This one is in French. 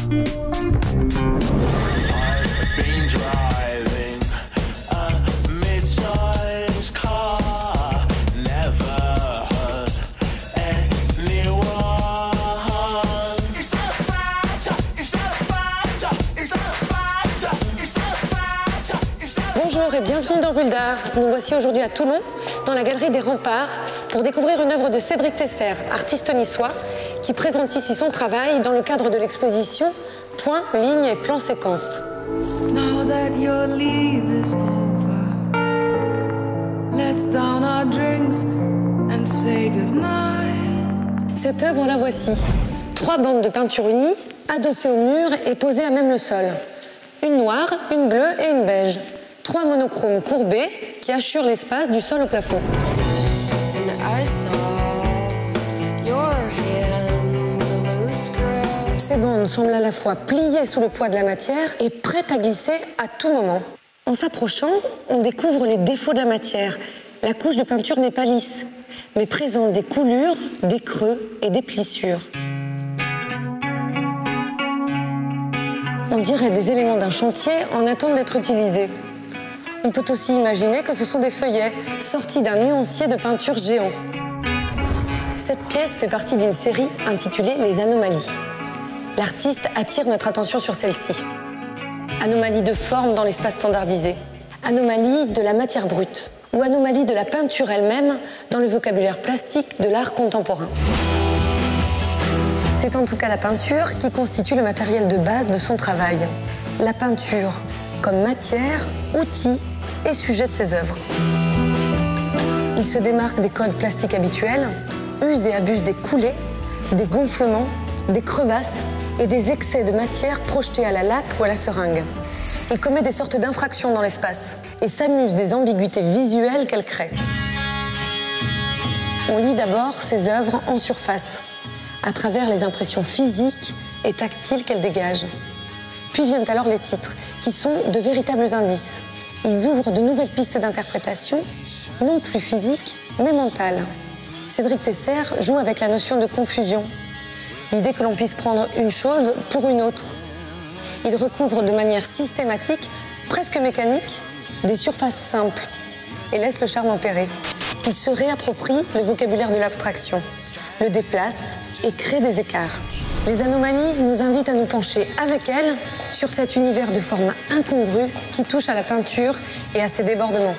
Bonjour et bienvenue dans Bulle d'Art. Nous voici aujourd'hui à Toulon, dans la galerie des Remparts, pour découvrir une œuvre de Cédric Tesser, artiste niçois, qui présente ici son travail dans le cadre de l'exposition Point, ligne et plan séquence. Now that your leave is over, let's down our drinks and say goodnight. Cette œuvre, la voici. 3 bandes de peinture unies, adossées au mur et posées à même le sol. Une noire, une bleue et une beige. 3 monochromes courbés qui assurent l'espace du sol au plafond. Ces bandes semblent à la fois pliées sous le poids de la matière et prêtes à glisser à tout moment. En s'approchant, on découvre les défauts de la matière. La couche de peinture n'est pas lisse, mais présente des coulures, des creux et des plissures. On dirait des éléments d'un chantier en attente d'être utilisés. On peut aussi imaginer que ce sont des feuillets sortis d'un nuancier de peinture géant. Cette pièce fait partie d'une série intitulée Les Anomalies. L'artiste attire notre attention sur celle-ci. Anomalie de forme dans l'espace standardisé, anomalie de la matière brute ou anomalie de la peinture elle-même dans le vocabulaire plastique de l'art contemporain. C'est en tout cas la peinture qui constitue le matériel de base de son travail. La peinture comme matière, outil et sujet de ses œuvres. Il se démarque des codes plastiques habituels, use et abuse des coulées, des gonflements, des crevasses et des excès de matière projetés à la laque ou à la seringue. Il commet des sortes d'infractions dans l'espace et s'amuse des ambiguïtés visuelles qu'elle crée. On lit d'abord ses œuvres en surface, à travers les impressions physiques et tactiles qu'elle dégage. Puis viennent alors les titres, qui sont de véritables indices. Ils ouvrent de nouvelles pistes d'interprétation, non plus physiques, mais mentales. Cédric Tesser joue avec la notion de confusion, l'idée que l'on puisse prendre une chose pour une autre. Il recouvre de manière systématique, presque mécanique, des surfaces simples et laisse le charme opérer. Il se réapproprie le vocabulaire de l'abstraction, le déplace et crée des écarts. Les anomalies nous invitent à nous pencher avec elles sur cet univers de formes incongrues qui touche à la peinture et à ses débordements.